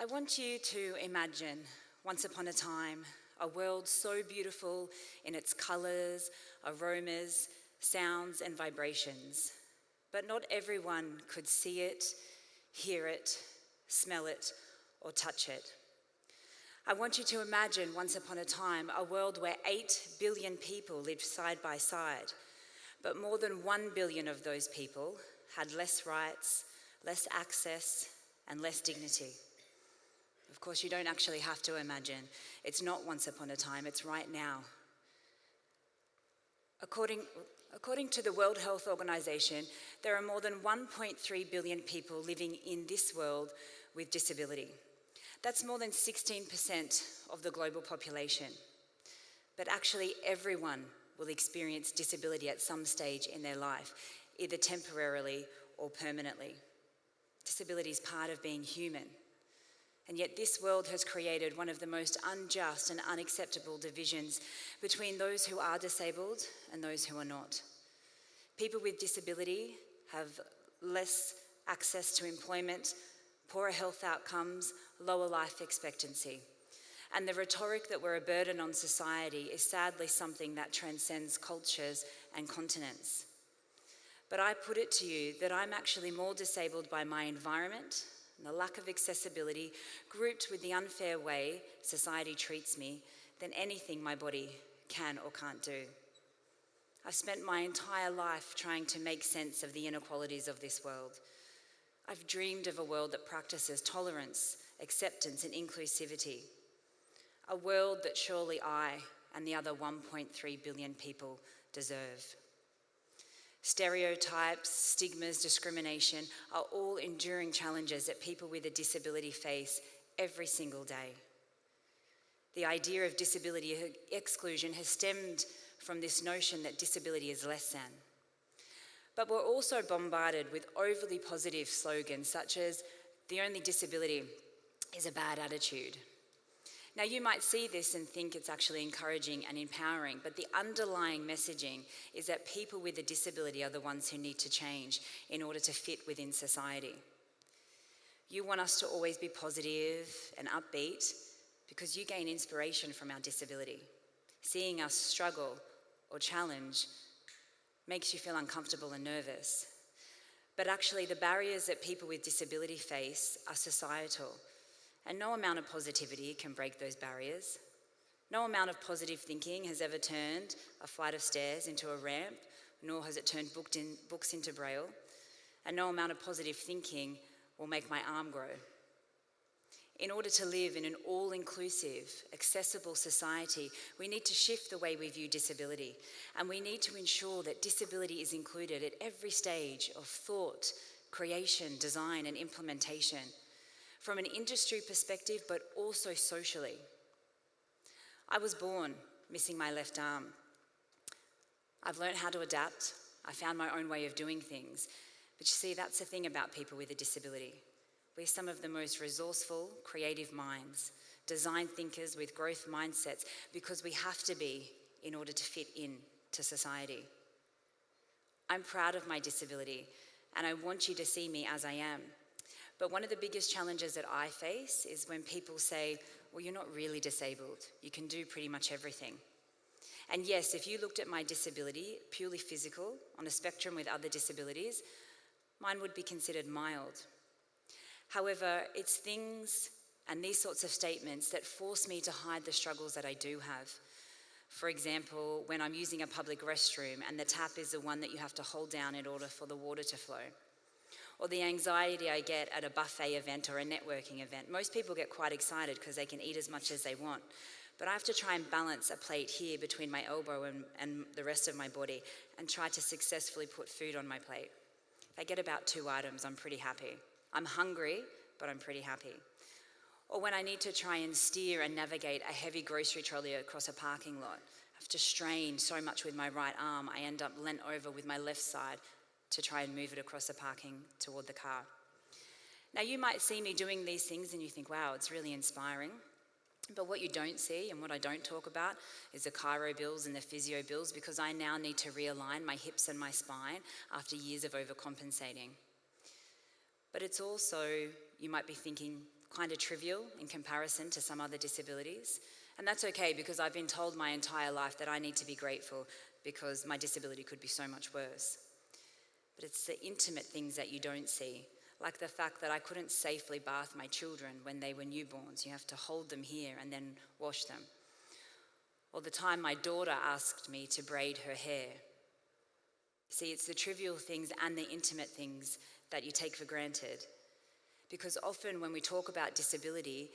I want you to imagine, once upon a time, a world so beautiful in its colours, aromas, sounds and vibrations. But not everyone could see it, hear it, smell it, or touch it. I want you to imagine, once upon a time, a world where 8 billion people lived side by side, but more than 1 billion of those people had less rights, less access, and less dignity. Of course, you don't actually have to imagine. It's not once upon a time, it's right now. According to the World Health Organization, there are more than 1.3 billion people living in this world with disability. That's more than 16% of the global population. But actually, everyone will experience disability at some stage in their life, either temporarily or permanently. Disability is part of being human. And yet this world has created one of the most unjust and unacceptable divisions between those who are disabled and those who are not. People with disability have less access to employment, poorer health outcomes, lower life expectancy. And the rhetoric that we're a burden on society is sadly something that transcends cultures and continents. But I put it to you that I'm actually more disabled by my environment and the lack of accessibility, grouped with the unfair way society treats me, than anything my body can or can't do. I've spent my entire life trying to make sense of the inequalities of this world. I've dreamed of a world that practices tolerance, acceptance, and inclusivity. A world that surely I and the other 1.3 billion people deserve. Stereotypes, stigmas, discrimination are all enduring challenges that people with a disability face every single day. The idea of disability exclusion has stemmed from this notion that disability is less than. But we're also bombarded with overly positive slogans such as, "The only disability is a bad attitude." Now, you might see this and think it's actually encouraging and empowering, but the underlying messaging is that people with a disability are the ones who need to change in order to fit within society. You want us to always be positive and upbeat because you gain inspiration from our disability. Seeing us struggle or challenge makes you feel uncomfortable and nervous. But actually, the barriers that people with disability face are societal. And no amount of positivity can break those barriers. No amount of positive thinking has ever turned a flight of stairs into a ramp, nor has it turned books into braille. And no amount of positive thinking will make my arm grow. In order to live in an all-inclusive, accessible society, we need to shift the way we view disability. And we need to ensure that disability is included at every stage of thought, creation, design, and implementation. From an industry perspective, but also socially. I was born missing my left arm. I've learned how to adapt. I found my own way of doing things. But you see, that's the thing about people with a disability. We're some of the most resourceful, creative minds, design thinkers with growth mindsets, because we have to be in order to fit in to society. I'm proud of my disability, and I want you to see me as I am. But one of the biggest challenges that I face is when people say, "Well, you're not really disabled. You can do pretty much everything." And yes, if you looked at my disability, purely physical, on a spectrum with other disabilities, mine would be considered mild. However, it's things and these sorts of statements that force me to hide the struggles that I do have. For example, when I'm using a public restroom and the tap is the one that you have to hold down in order for the water to flow. Or the anxiety I get at a buffet event or a networking event. Most people get quite excited because they can eat as much as they want. But I have to try and balance a plate here between my elbow and the rest of my body and try to successfully put food on my plate. If I get about 2 items, I'm pretty happy. I'm hungry, but I'm pretty happy. Or when I need to try and steer and navigate a heavy grocery trolley across a parking lot, I have to strain so much with my right arm, I end up leant over with my left side to try and move it across the parking toward the car. Now, you might see me doing these things and you think, wow, it's really inspiring. But what you don't see and what I don't talk about is the chiro bills and the physio bills, because I now need to realign my hips and my spine after years of overcompensating. But it's also, you might be thinking, kind of trivial in comparison to some other disabilities. And that's okay, because I've been told my entire life that I need to be grateful because my disability could be so much worse. But it's the intimate things that you don't see, like the fact that I couldn't safely bath my children when they were newborns. You have to hold them here and then wash them. Or the time my daughter asked me to braid her hair. See, it's the trivial things and the intimate things that you take for granted. Because often when we talk about disability,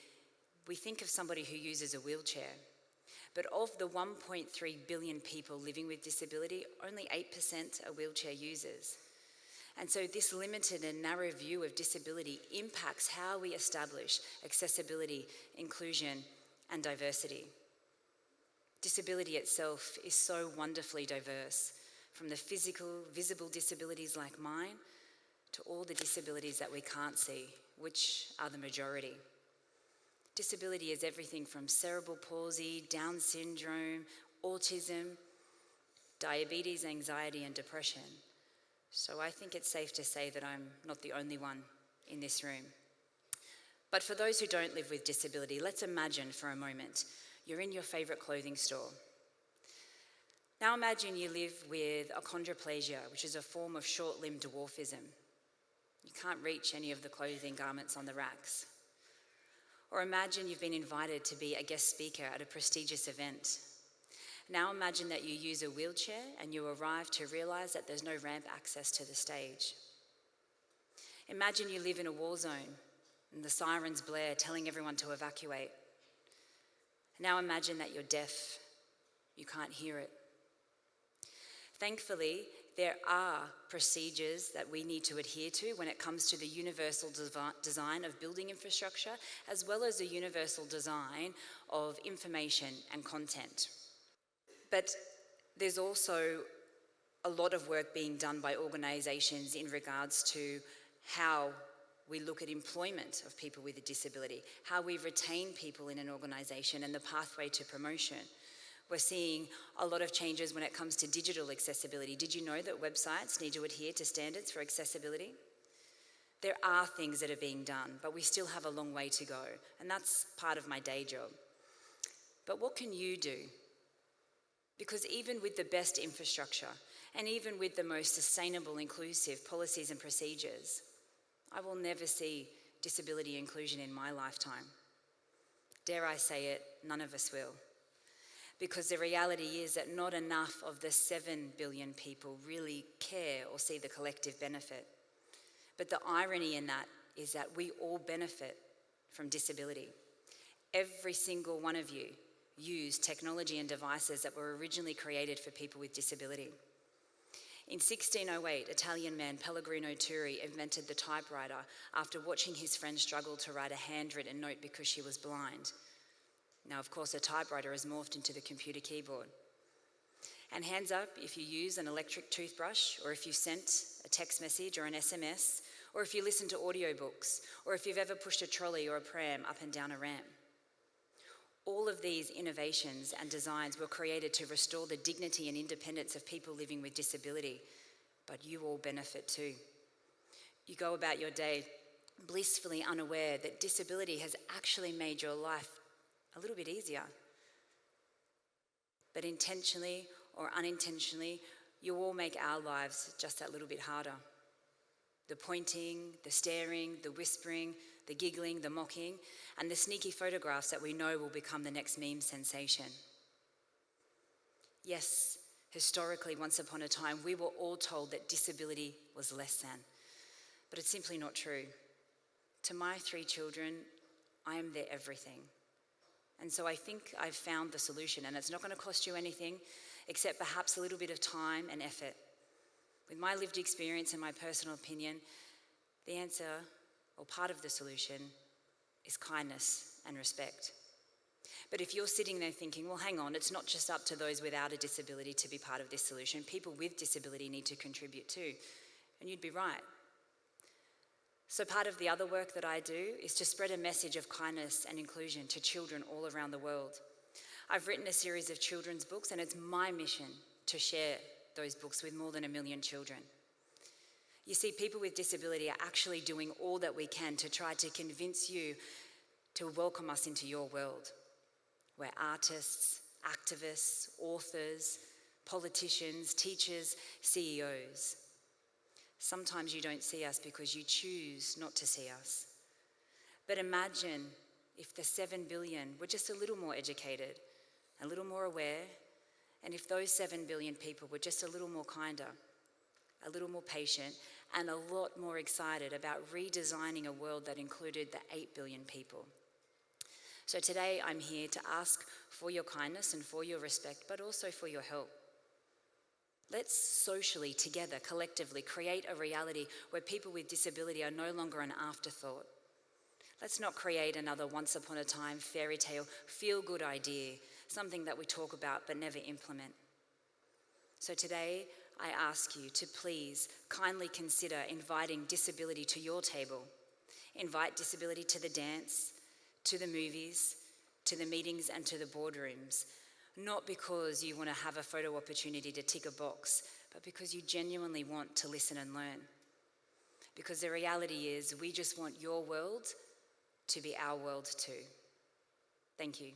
we think of somebody who uses a wheelchair. But of the 1.3 billion people living with disability, only 8% are wheelchair users. And so this limited and narrow view of disability impacts how we establish accessibility, inclusion, and diversity. Disability itself is so wonderfully diverse, from the physical, visible disabilities like mine to all the disabilities that we can't see, which are the majority. Disability is everything from cerebral palsy, Down syndrome, autism, diabetes, anxiety, and depression. So I think it's safe to say that I'm not the only one in this room. But for those who don't live with disability, let's imagine for a moment you're in your favourite clothing store. Now imagine you live with achondroplasia, which is a form of short-limb dwarfism. You can't reach any of the clothing garments on the racks. Or imagine you've been invited to be a guest speaker at a prestigious event. Now imagine that you use a wheelchair and you arrive to realise that there's no ramp access to the stage. Imagine you live in a war zone and the sirens blare telling everyone to evacuate. Now imagine that you're deaf. You can't hear it. Thankfully, there are procedures that we need to adhere to when it comes to the universal design of building infrastructure, as well as the universal design of information and content. But there's also a lot of work being done by organisations in regards to how we look at employment of people with a disability, how we retain people in an organisation, and the pathway to promotion. We're seeing a lot of changes when it comes to digital accessibility. Did you know that websites need to adhere to standards for accessibility? There are things that are being done, but we still have a long way to go, and that's part of my day job. But what can you do? Because even with the best infrastructure, and even with the most sustainable, inclusive policies and procedures, I will never see disability inclusion in my lifetime. Dare I say it, none of us will. Because the reality is that not enough of the 7 billion people really care or see the collective benefit. But the irony in that is that we all benefit from disability. Every single one of you use technology and devices that were originally created for people with disability. In 1608, Italian man Pellegrino Turri invented the typewriter after watching his friend struggle to write a handwritten note because she was blind. Now, of course, a typewriter has morphed into the computer keyboard. And hands up if you use an electric toothbrush, or if you sent a text message or an SMS, or if you listen to audiobooks, or if you've ever pushed a trolley or a pram up and down a ramp. All of these innovations and designs were created to restore the dignity and independence of people living with disability, but you all benefit too. You go about your day blissfully unaware that disability has actually made your life a little bit easier. But intentionally or unintentionally, you all make our lives just that little bit harder. The pointing, the staring, the whispering, the giggling, the mocking, and the sneaky photographs that we know will become the next meme sensation. Yes, historically, once upon a time, we were all told that disability was less than, but it's simply not true. To my 3 children, I am their everything. And so I think I've found the solution, and it's not going to cost you anything except perhaps a little bit of time and effort. With my lived experience and my personal opinion, the answer, or part of the solution, is kindness and respect. But if you're sitting there thinking, well, hang on, it's not just up to those without a disability to be part of this solution. People with disability need to contribute too. And you'd be right. So part of the other work that I do is to spread a message of kindness and inclusion to children all around the world. I've written a series of children's books, and it's my mission to share those books with more than 1 million children. You see, people with disability are actually doing all that we can to try to convince you to welcome us into your world. We're artists, activists, authors, politicians, teachers, CEOs. Sometimes you don't see us because you choose not to see us. But imagine if the 7 billion were just a little more educated, a little more aware, and if those 7 billion people were just a little more kinder, a little more patient, and a lot more excited about redesigning a world that included the 8 billion people. So today I'm here to ask for your kindness and for your respect, but also for your help. Let's socially, together, collectively, create a reality where people with disability are no longer an afterthought. Let's not create another once upon a time fairy tale, feel-good idea, something that we talk about but never implement. So today, I ask you to please kindly consider inviting disability to your table. Invite disability to the dance, to the movies, to the meetings and to the boardrooms. Not because you want to have a photo opportunity to tick a box, but because you genuinely want to listen and learn. Because the reality is we just want your world to be our world too. Thank you.